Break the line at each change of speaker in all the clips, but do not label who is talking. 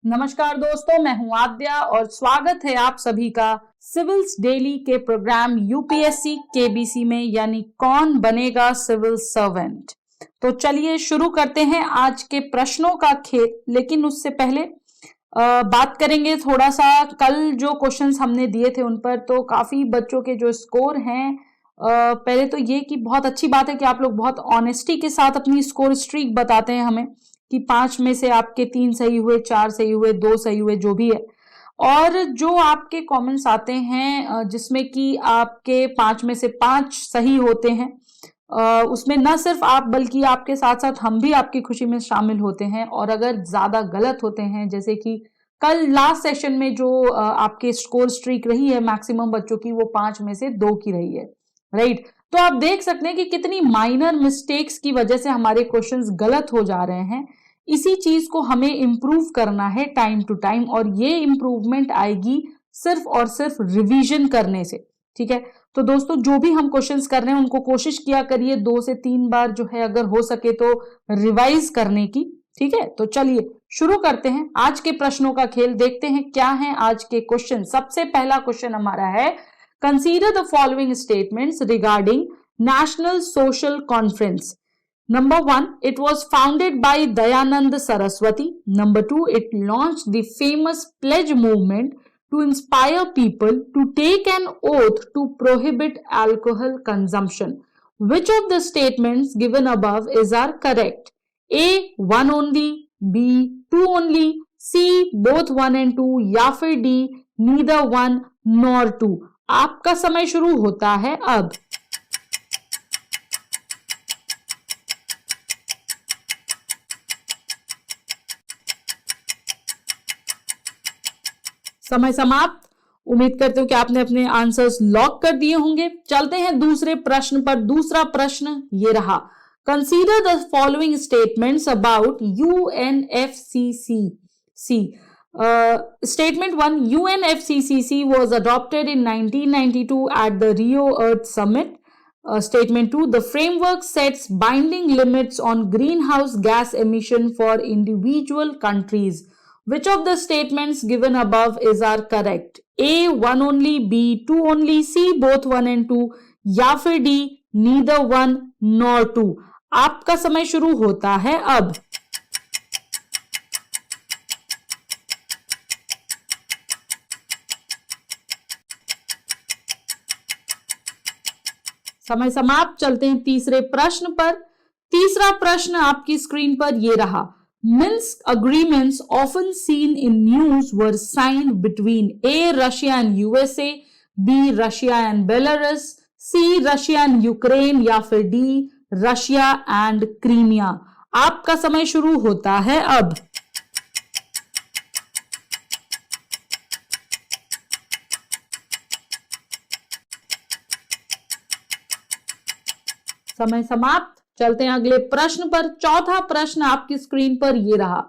नमस्कार दोस्तों, मैं हूं आद्या और स्वागत है आप सभी का सिविल्स डेली के प्रोग्राम यूपीएससी केबीसी में, यानी कौन बनेगा सिविल सर्वेंट। तो चलिए शुरू करते हैं आज के प्रश्नों का खेल। लेकिन उससे पहले बात करेंगे थोड़ा सा कल जो क्वेश्चंस हमने दिए थे उन पर। तो काफी बच्चों के जो स्कोर हैं, पहले तो ये कि बहुत अच्छी बात है कि आप लोग बहुत ऑनेस्टी के साथ अपनी स्कोर स्ट्रीक बताते हैं हमें कि 5 में से आपके 3 सही हुए, 4 सही हुए, 2 सही हुए, जो भी है। और जो आपके कमेंट्स आते हैं जिसमें कि आपके 5 में से 5 सही होते हैं, उसमें न सिर्फ आप बल्कि आपके साथ साथ हम भी आपकी खुशी में शामिल होते हैं। और अगर ज्यादा गलत होते हैं, जैसे कि कल लास्ट सेशन में जो आपके स्कोर स्ट्रीक रही है मैक्सिमम बच्चों की, वो 5 में से 2 की रही है, राइट। तो आप देख सकते हैं कि कितनी माइनर मिस्टेक्स की वजह से हमारे क्वेश्चंस गलत हो जा रहे हैं। इसी चीज को हमें इंप्रूव करना है टाइम टू टाइम, और ये इंप्रूवमेंट आएगी सिर्फ और सिर्फ रिवीजन करने से, ठीक है। तो दोस्तों, जो भी हम क्वेश्चंस कर रहे हैं उनको कोशिश किया करिए 2 से 3 बार जो है, अगर हो सके तो रिवाइज करने की, ठीक है। तो चलिए शुरू करते हैं आज के प्रश्नों का खेल। देखते हैं क्या है आज के क्वेश्चन। सबसे पहला क्वेश्चन हमारा है, consider the following statements regarding national social conference. Number 1, it was founded by Dayanand Saraswati. Number 2, it launched the famous pledge movement to inspire people to take an oath to prohibit alcohol consumption. Which of the statements given above is are correct? A, one only, B, two only, C, both 1 and 2, या फिर D, neither 1 nor 2। आपका समय शुरू होता है अब। समय समाप्त। उम्मीद करते हूं कि आपने अपने आंसर्स लॉक कर दिए होंगे। चलते हैं दूसरे प्रश्न पर। दूसरा प्रश्न ये रहा, consider the following statements about UNFCCC. Statement 1, UNFCCC was adopted in 1992 at the Rio Earth Summit. Statement 2, the framework sets binding limits on greenhouse gas emission for individual countries. Which of the statements given above is are correct? A, one only, B, two only, C, both 1 and 2, या फिर D, neither 1 nor 2। आपका समय शुरू होता है अब। समय समाप्त। चलते हैं तीसरे प्रश्न पर। तीसरा प्रश्न आपकी स्क्रीन पर ये रहा, Minsk agreements often seen in news were signed between A, Russia and USA, B, Russia and Belarus, C, Russia and Ukraine, या फिर D, Russia and Crimea। आपका समय शुरू होता है अब। समय समाप्त। चलते हैं अगले प्रश्न पर। चौथा प्रश्न आपकी स्क्रीन पर ये रहा,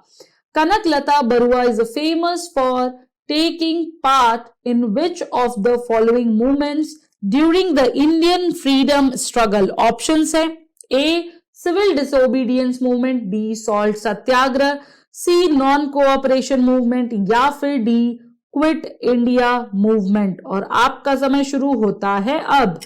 Kanaklata Barua is famous for taking part in which of the following movements during the Indian freedom struggle. Options है, A, civil disobedience movement, B, salt satyagraha, C, non cooperation movement, या फिर डी, क्विट इंडिया मूवमेंट। और आपका समय शुरू होता है अब।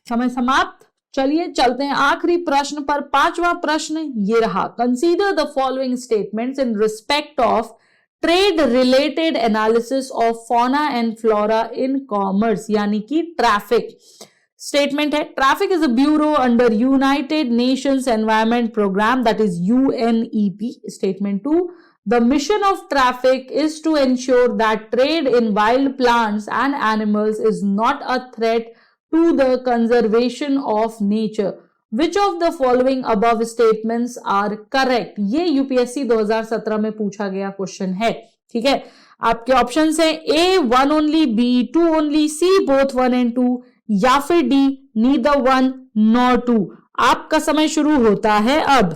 समय समाप्त। चलिए चलते हैं आखिरी प्रश्न पर। पांचवा प्रश्न ये रहा, consider the following statements in respect of trade related analysis of fauna and flora in commerce, यानी कि ट्रैफिक। स्टेटमेंट है, traffic is a bureau under United Nations environment programme, that is UNEP. Statement 2, the mission of traffic is to ensure that trade in wild plants and animals is not a threat to the conservation of nature. Which of the following above statements are correct? ये UPSC 2017 में पूछा गया question है, ठीक है। आपके options हैं, A, one only, B, two only, C, both 1 and 2, या फिर डी, neither 1 nor 2। आपका समय शुरू होता है अब।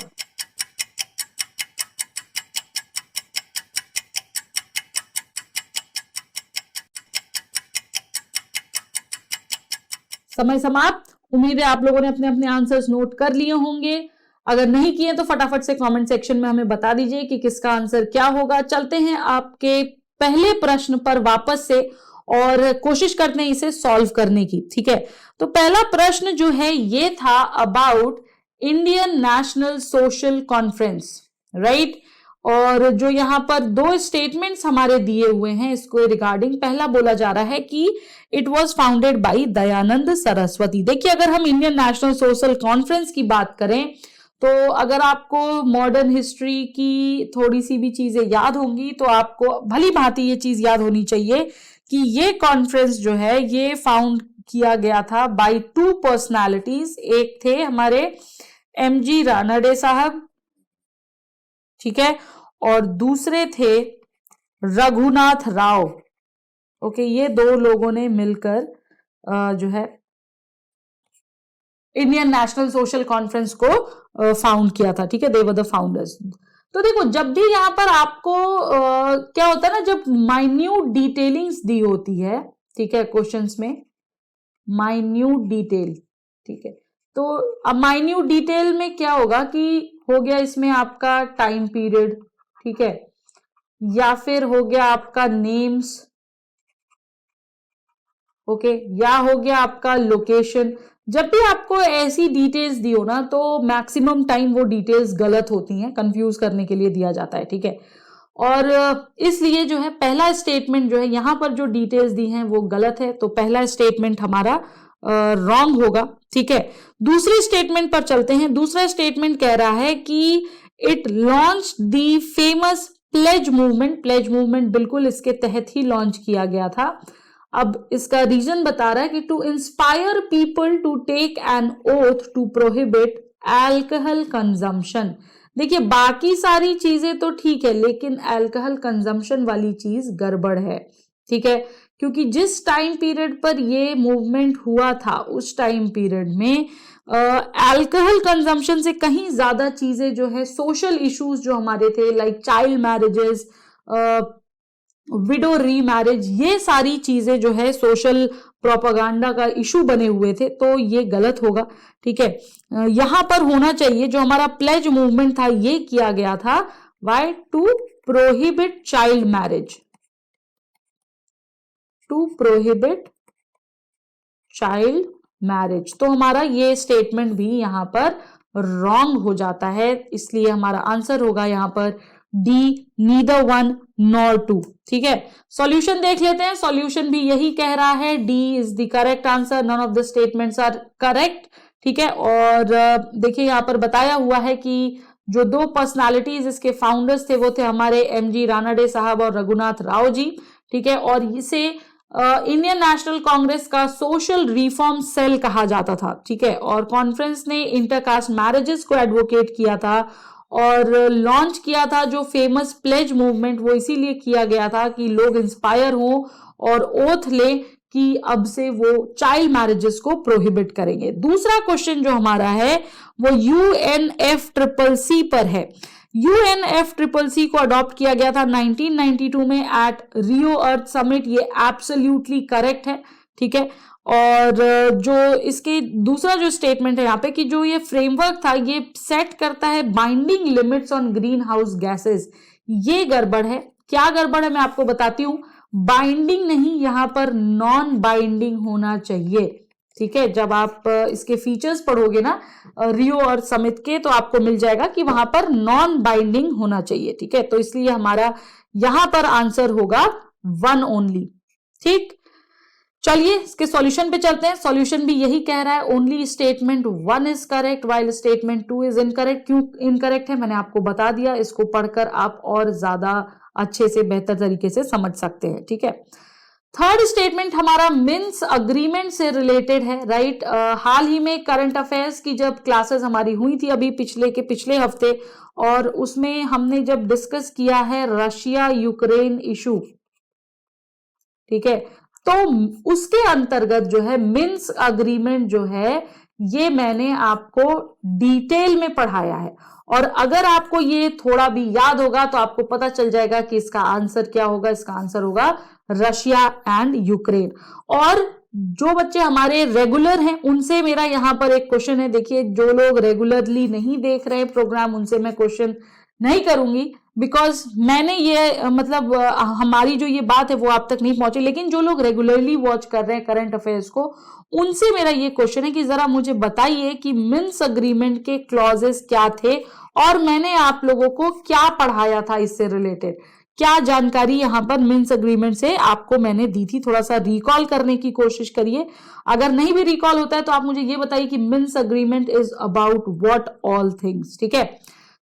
समय समाप्त। उम्मीद है आप लोगों ने अपने अपने आंसर्स नोट कर लिए होंगे। अगर नहीं किए तो फटाफट से कमेंट सेक्शन में हमें बता दीजिए कि किसका आंसर क्या होगा। चलते हैं आपके पहले प्रश्न पर वापस से और कोशिश करते हैं इसे सॉल्व करने की। ठीक है, तो पहला प्रश्न जो है ये था about Indian national social conference, right. और जो यहां पर दो स्टेटमेंट्स हमारे दिए हुए हैं इसको रिगार्डिंग, पहला बोला जा रहा है कि it was founded by Dayanand Saraswati. देखिए, अगर हम इंडियन नेशनल सोशल कॉन्फ्रेंस की बात करें तो अगर आपको मॉडर्न हिस्ट्री की थोड़ी सी भी चीजें याद होंगी तो आपको भली भांति ये चीज याद होनी चाहिए कि ये कॉन्फ्रेंस जो है ये फाउंड किया गया था बाय टू पर्सनालिटीज। एक थे हमारे एमजी रानडे साहब, ठीक है, और दूसरे थे रघुनाथ राव। ओके, ये दो लोगों ने मिलकर जो है इंडियन नेशनल सोशल कॉन्फ्रेंस को फाउंड किया था। ठीक है, दे वर द फाउंडर्स। तो देखो, जब भी यहां पर आपको क्या होता है ना, जब माइन्यूट डिटेलिंग्स दी होती है, ठीक है, क्वेश्चंस में माइन्यूट डिटेल, ठीक है, तो अब माइन्यूट डिटेल में क्या होगा कि हो गया इसमें आपका टाइम पीरियड, ठीक है, या फिर हो गया आपका नेम्स, ओके, या हो गया आपका लोकेशन। जब भी आपको ऐसी डिटेल्स दी हो ना तो मैक्सिमम टाइम वो डिटेल्स गलत होती हैं, कंफ्यूज करने के लिए दिया जाता है। ठीक है, और इसलिए जो है पहला स्टेटमेंट जो है यहां पर जो डिटेल्स दी हैं वो गलत है, तो पहला स्टेटमेंट हमारा रॉन्ग होगा। ठीक है, दूसरी स्टेटमेंट पर चलते हैं। दूसरा स्टेटमेंट कह रहा है कि it launch the famous pledge movement. Pledge movement बिल्कुल इसके तहत ही लॉन्च किया गया था। अब इसका रीजन बता रहा है कि to inspire people to take an oath to prohibit alcohol consumption. देखिए, बाकी सारी चीजें तो ठीक है, लेकिन अल्कोहल कंजम्पशन वाली चीज गड़बड़ है। ठीक है, क्योंकि जिस टाइम पीरियड पर ये मूवमेंट हुआ था उस टाइम पीरियड में अल्कोहल कंजम्पशन से कहीं ज्यादा चीजें जो है सोशल इश्यूज जो हमारे थे, लाइक चाइल्ड मैरिजेस, विडो री मैरिज, ये सारी चीजें जो है सोशल प्रोपागेंडा का इशू बने हुए थे, तो ये गलत होगा। ठीक है, यहां पर होना चाहिए जो हमारा प्लेज मूवमेंट था ये किया गया था why to prohibit child marriage, to prohibit child marriage. तो हमारा ये स्टेटमेंट भी यहां पर रॉन्ग हो जाता है, इसलिए हमारा आंसर होगा यहां पर D, neither one nor two. ठीक है, सॉल्यूशन देख लेते हैं। सॉल्यूशन भी यही कह रहा है, D is the correct answer, none of the statements are correct. ठीक है, और देखिए यहां पर बताया हुआ है कि जो दो पर्सनालिटीज इसके फाउंडर्स थे वो थे हमारे एमजी रानडे साहब और रघुनाथ राव जी। ठीक है, और इसे इंडियन नेशनल कांग्रेस का सोशल रिफॉर्म सेल कहा जाता था। ठीक है, और कॉन्फ्रेंस ने इंटरकास्ट मैरिजेस को एडवोकेट किया था और लॉन्च किया था जो फेमस प्लेज मूवमेंट, वो इसीलिए किया गया था कि लोग इंस्पायर हो और ओथ ले कि अब से वो चाइल्ड मैरिजेस को प्रोहिबिट करेंगे। दूसरा क्वेश्चन जो हमारा है वो UNFCCC पर है। UNFCCC को अडॉप्ट किया गया था 1992 में एट रियो अर्थ समिट, ये एब्सोल्युटली करेक्ट है। ठीक है, और जो इसके दूसरा जो स्टेटमेंट है यहाँ पे कि जो ये फ्रेमवर्क था ये सेट करता है binding limits on green house gases, ये गड़बड़ है। क्या गड़बड़ है मैं आपको बताती हूँ, बाइंडिंग नहीं, यहां पर नॉन बाइंडिंग होना चाहिए। ठीक है, जब आप इसके फीचर्स पढ़ोगे ना रियो और समिट के, तो आपको मिल जाएगा कि वहां पर नॉन बाइंडिंग होना चाहिए। ठीक है, तो इसलिए हमारा यहां पर आंसर होगा 1 ओनली। ठीक, चलिए इसके सॉल्यूशन पे चलते हैं। सॉल्यूशन भी यही कह रहा है, only statement 1 is correct while statement 2 is incorrect. क्यों इनकरेक्ट है मैंने आपको बता दिया, इसको पढ़कर आप और ज्यादा अच्छे से बेहतर तरीके से समझ सकते हैं। ठीक है, थर्ड स्टेटमेंट हमारा मिन्स अग्रीमेंट से रिलेटेड है, राइट। हाल ही में करंट अफेयर्स की जब क्लासेस हमारी हुई थी अभी पिछले हफ्ते, और उसमें हमने जब डिस्कस किया है रशिया यूक्रेन इशू, ठीक है, तो उसके अंतर्गत जो है मिन्स अग्रीमेंट जो है ये मैंने आपको डिटेल में पढ़ाया है, और अगर आपको ये थोड़ा भी याद होगा तो आपको पता चल जाएगा कि इसका आंसर क्या होगा। इसका आंसर होगा रशिया एंड यूक्रेन। और जो बच्चे हमारे रेगुलर हैं उनसे मेरा यहाँ पर एक क्वेश्चन है। देखिए, जो लोग रेगुलरली नहीं देख रहे प्रोग्राम उनसे मैं क्वेश्चन नहीं करूंगी, बिकॉज मैंने ये मतलब हमारी जो ये बात है वो आप तक नहीं पहुंची, लेकिन जो लोग रेगुलरली वॉच कर रहे हैं करंट अफेयर्स को, उनसे मेरा ये क्वेश्चन है कि जरा मुझे बताइए कि मिन्स अग्रीमेंट के क्लॉजेस क्या थे और मैंने आप लोगों को क्या पढ़ाया था इससे रिलेटेड, क्या जानकारी यहां पर मिन्स अग्रीमेंट से आपको मैंने दी थी। थोड़ा सा रिकॉल करने की कोशिश करिए, अगर नहीं भी रिकॉल होता है तो आप मुझे ये बताइए कि mince agreement is about what all things. ठीक है,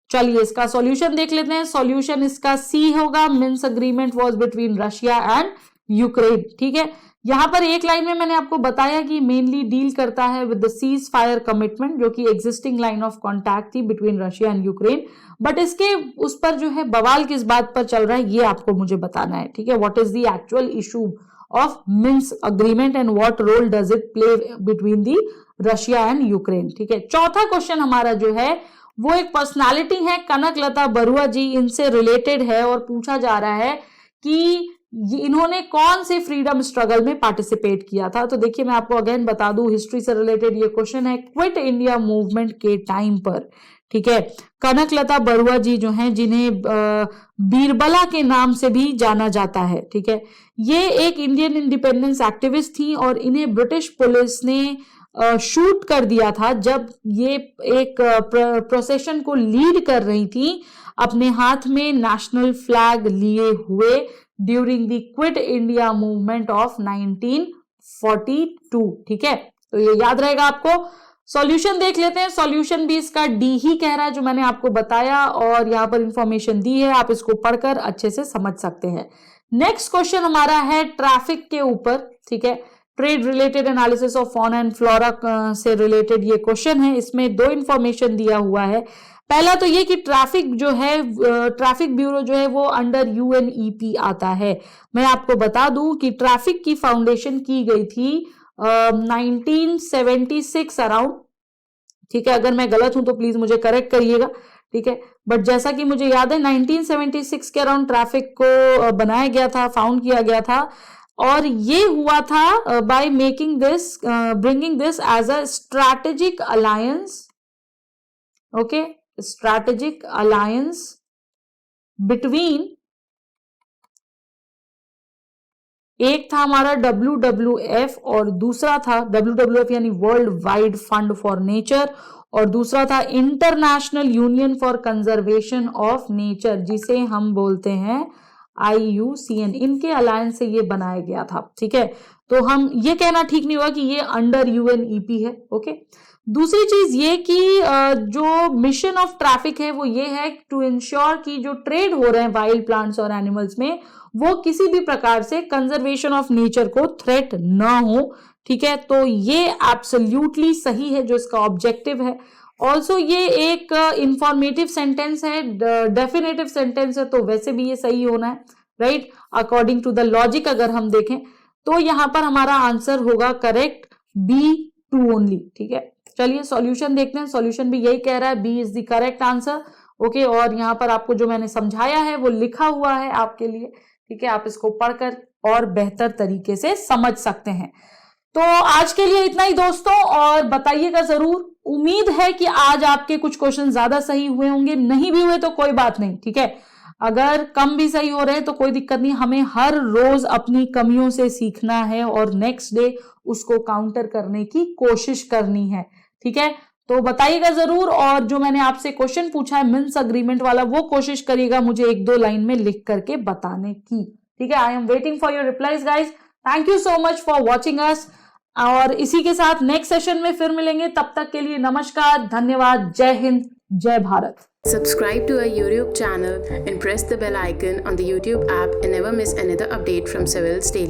चलिए इसका सॉल्यूशन देख लेते हैं। सॉल्यूशन इसका सी होगा, mince agreement was between Russia and Ukraine. ठीक है, यहां पर एक लाइन में मैंने आपको बताया कि मेनली डील करता है with the cease fire commitment, जो कि एग्जिस्टिंग लाइन ऑफ कॉन्टैक्ट थी between Russia and Ukraine. But इसके उस पर जो है बवाल किस बात पर चल रहा है ये आपको मुझे बताना है। ठीक है, what is the actual issue of Minsk agreement and what role does it play between the Russia and Ukraine. ठीक है, चौथा क्वेश्चन हमारा जो है वो एक पर्सनालिटी है, कनकलता बरुआ जी, इनसे रिलेटेड है और पूछा जा रहा है कि इन्होंने कौन से फ्रीडम स्ट्रगल में पार्टिसिपेट किया था। तो देखिए मैं आपको अगेन बता दूं, हिस्ट्री से रिलेटेड ये क्वेश्चन है, क्विट इंडिया मूवमेंट के टाइम पर। ठीक है, कनकलता बरुआ जी जो हैं, जिन्हें बीरबला के नाम से भी जाना जाता है। ठीक है, ये एक इंडियन इंडिपेंडेंस एक्टिविस्ट थी और इन्हें ब्रिटिश पुलिस ने शूट कर दिया था जब ये एक प्रोसेशन को लीड कर रही थी अपने हाथ में नेशनल फ्लैग लिए हुए during the quit India movement of 1942। ठीक है, तो ये याद रहेगा आपको। सॉल्यूशन देख लेते हैं। सॉल्यूशन भी इसका डी ही कह रहा है जो मैंने आपको बताया, और यहां पर इंफॉर्मेशन दी है, आप इसको पढ़कर अच्छे से समझ सकते हैं। नेक्स्ट क्वेश्चन हमारा है ट्रैफिक के ऊपर। ठीक है, trade related analysis of fauna and flora से रिलेटेड ये क्वेश्चन है। इसमें दो इंफॉर्मेशन दिया हुआ है। पहला तो ये कि ट्रैफिक जो है, ट्रैफिक ब्यूरो जो है वो अंडर यूएनईपी आता है। मैं आपको बता दूं कि ट्रैफिक की फाउंडेशन की गई थी 1976 अराउंड। ठीक है, अगर मैं गलत हूं तो प्लीज मुझे करेक्ट करिएगा। ठीक है, बट जैसा कि मुझे याद है 1976 के अराउंड ट्रैफिक को बनाया गया था, फाउंड किया गया था, और ये हुआ था by making this bringing this as a strategic alliance. Okay, strategic alliance between, एक था हमारा WWF और दूसरा था WWF यानी world wide fund for nature, और दूसरा था international union for conservation of nature, जिसे हम बोलते हैं IUCN। इनके अलायंस से ये बनाया गया था। ठीक है, तो हम ये कहना ठीक नहीं हुआ कि ये अंडर UNEP है। ओके, दूसरी चीज ये कि जो मिशन ऑफ ट्रैफिक है वो ये है टू इंश्योर कि जो ट्रेड हो रहे हैं वाइल्ड प्लांट्स और एनिमल्स में वो किसी भी प्रकार से कंजर्वेशन ऑफ नेचर को थ्रेट ना हो। ठीक है, तो ये एब्सोल्युटली सही है जो इसका ऑब्जेक्टिव है। ऑल्सो ये एक इंफॉर्मेटिव सेंटेंस है, डेफिनेटिव सेंटेंस है, तो वैसे भी ये सही होना है, right, according to the logic. अगर हम देखें तो यहां पर हमारा आंसर होगा करेक्ट B2 ओनली। ठीक है, चलिए सॉल्यूशन देखते हैं। सॉल्यूशन भी यही कह रहा है, B is the correct answer. Okay, और यहाँ पर आपको जो मैंने समझाया है वो लिखा हुआ है आपके लिए। ठीक है, आप इसको पढ़कर और बेहतर तरीके से समझ सकते हैं। तो आज के लिए इतना ही दोस्तों, और बताइएगा जरूर। उम्मीद है कि आज आपके कुछ क्वेश्चन ज्यादा सही हुए होंगे, नहीं भी हुए तो कोई बात नहीं। ठीक है, अगर कम भी सही हो रहे हैं तो कोई दिक्कत नहीं, हमें हर रोज अपनी कमियों से सीखना है और नेक्स्ट डे उसको काउंटर करने की कोशिश करनी है। ठीक है, तो बताइएगा जरूर, और जो मैंने आपसे क्वेश्चन पूछा है मिन्स अग्रीमेंट वाला, वो कोशिश करिएगा मुझे 1-2 लाइन में लिख करके बताने की। ठीक है, I am waiting for your replies guys. Thank you so much for watching us, और इसी के साथ नेक्स्ट सेशन में फिर मिलेंगे। तब तक के लिए नमस्कार, धन्यवाद, जय हिंद, जय Bharat.
Subscribe to our YouTube channel and press the bell icon on the YouTube app and never miss another update from Civil's Daily.